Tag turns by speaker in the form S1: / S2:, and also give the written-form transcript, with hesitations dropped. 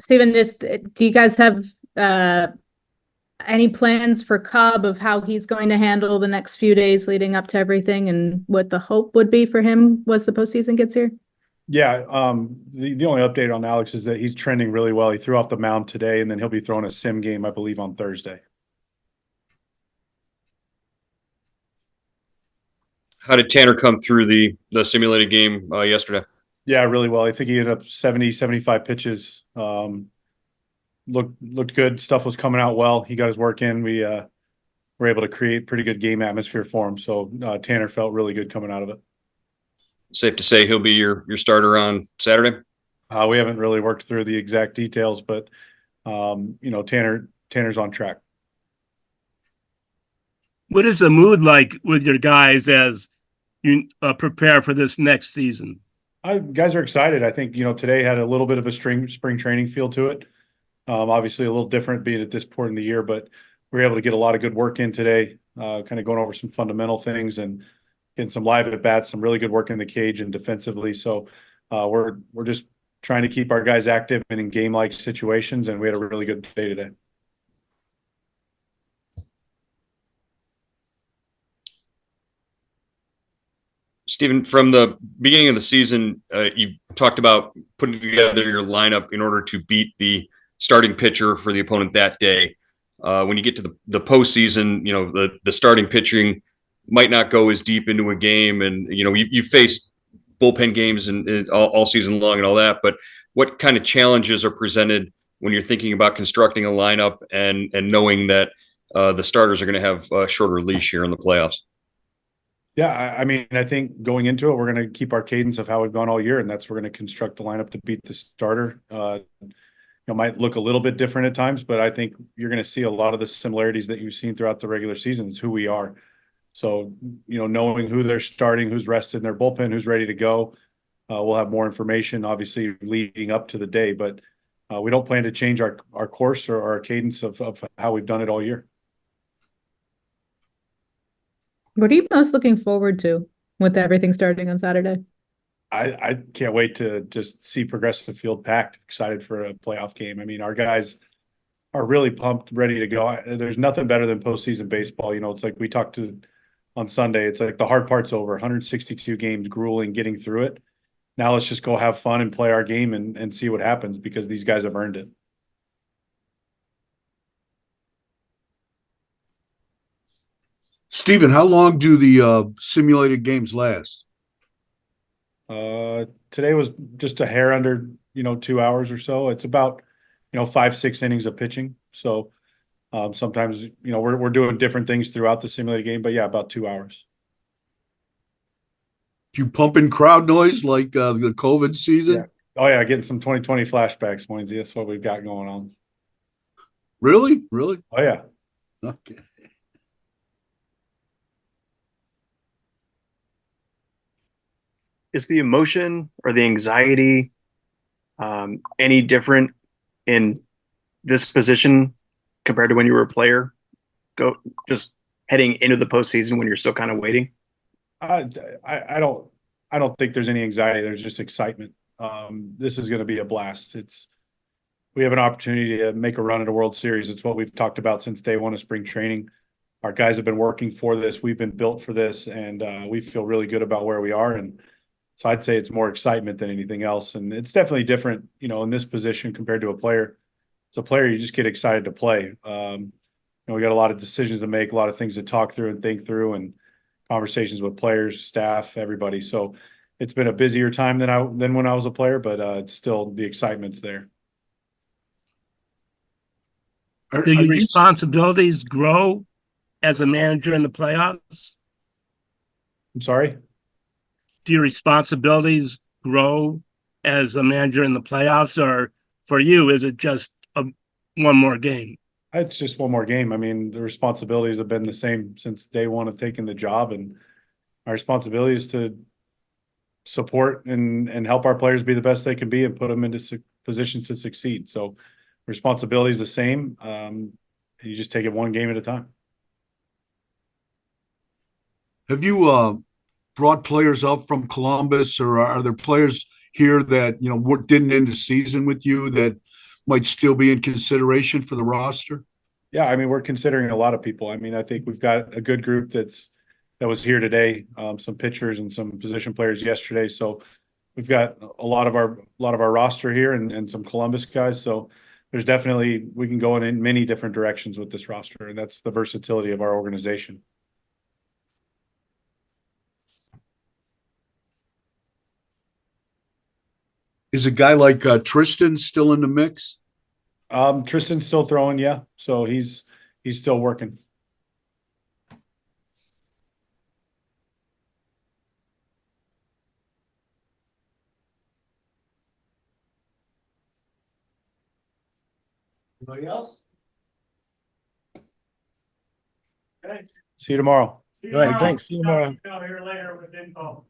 S1: Stephen, do you guys have any plans for Cobb of how he's going to handle the next few days leading up to everything and what the hope would be for him once the postseason gets here?
S2: Yeah, the only update on Alex is that he's trending really well. He threw off the mound today, and then he'll be throwing a sim game, I believe, on Thursday.
S3: How did Tanner come through the simulated game yesterday?
S2: Yeah, really well. I think he ended up 70, 75 pitches. Looked good. Stuff was coming out well. He got his work in. We were able to create pretty good game atmosphere for him. So Tanner felt really good coming out of it.
S3: Safe to say he'll be your starter on Saturday?
S2: We haven't really worked through the exact details, but Tanner's on track.
S4: What is the mood like with your guys as you prepare for this next season?
S2: Guys are excited. I think, today had a little bit of a spring training feel to it. Obviously a little different being at this point in the year, but we were able to get a lot of good work in today, kind of going over some fundamental things and getting some live at bats, some really good work in the cage and defensively. So we're just trying to keep our guys active and in game-like situations, and we had a really good day today.
S3: Stephen, from the beginning of the season, you talked about putting together your lineup in order to beat the starting pitcher for the opponent that day. When you get to the postseason, the starting pitching might not go as deep into a game, and you faced bullpen games and all season long and all that. But what kind of challenges are presented when you're thinking about constructing a lineup and knowing that the starters are going to have a shorter leash here in the playoffs?
S2: Yeah, I mean, I think going into it, we're going to keep our cadence of how we've gone all year, and that's we're going to construct the lineup to beat the starter. Might look a little bit different at times, but I think you're going to see a lot of the similarities that you've seen throughout the regular season. It's who we are. So, knowing who they're starting, who's rested in their bullpen, who's ready to go, we'll have more information, obviously, leading up to the day. But we don't plan to change our course or our cadence of how we've done it all year.
S1: What are you most looking forward to with everything starting on Saturday?
S2: I can't wait to just see Progressive Field packed, excited for a playoff game. I mean, our guys are really pumped, ready to go. There's nothing better than postseason baseball. It's like we talked on Sunday. It's like the hard part's over, 162 games, grueling, getting through it. Now let's just go have fun and play our game and see what happens because these guys have earned it.
S5: Stephen, how long do the simulated games last?
S2: Today was just a hair under, 2 hours or so. It's about, 5-6 innings of pitching. So sometimes, we're doing different things throughout the simulated game, but yeah, about 2 hours.
S5: Do you pump in crowd noise like the COVID season?
S2: Yeah. Oh yeah, getting some 2020 flashbacks, Moinsey. That's what we've got going on.
S5: Really?
S2: Oh yeah.
S5: Okay.
S6: Is the emotion or the anxiety any different in this position compared to when you were a player? Just heading into the postseason when you're still kind of waiting.
S2: I don't think there's any anxiety. There's just excitement. This is going to be a blast. We have an opportunity to make a run at a World Series. It's what we've talked about since day one of spring training. Our guys have been working for this. We've been built for this, and we feel really good about where we are. And so I'd say it's more excitement than anything else. And it's definitely different, in this position compared to a player. As a player, you just get excited to play. We got a lot of decisions to make, a lot of things to talk through and think through, and conversations with players, staff, everybody. So it's been a busier time than when I was a player, but it's still the excitement's there.
S4: Do your responsibilities grow as a manager in the playoffs?
S2: I'm sorry?
S4: Do your responsibilities grow as a manager in the playoffs, or for you, is it just one more game?
S2: It's just one more game. I mean, the responsibilities have been the same since day one of taking the job, and our responsibility is to support and help our players be the best they can be and put them into positions to succeed. So responsibility is the same. You just take it one game at a time.
S5: Have you brought players up from Columbus, or are there players here that didn't end the season with you that might still be in consideration for the roster?
S2: Yeah, I mean, we're considering a lot of people. I mean, I think we've got a good group that was here today, some pitchers and some position players yesterday. So we've got a lot of our roster here and some Columbus guys. So there's definitely, we can go in many different directions with this roster, and that's the versatility of our organization.
S5: Is a guy like Tristan still in the mix?
S2: Tristan's still throwing, yeah. So he's still working.
S5: Anybody else?
S2: See you tomorrow.
S4: All right, thanks. See you tomorrow.
S7: Here later with info.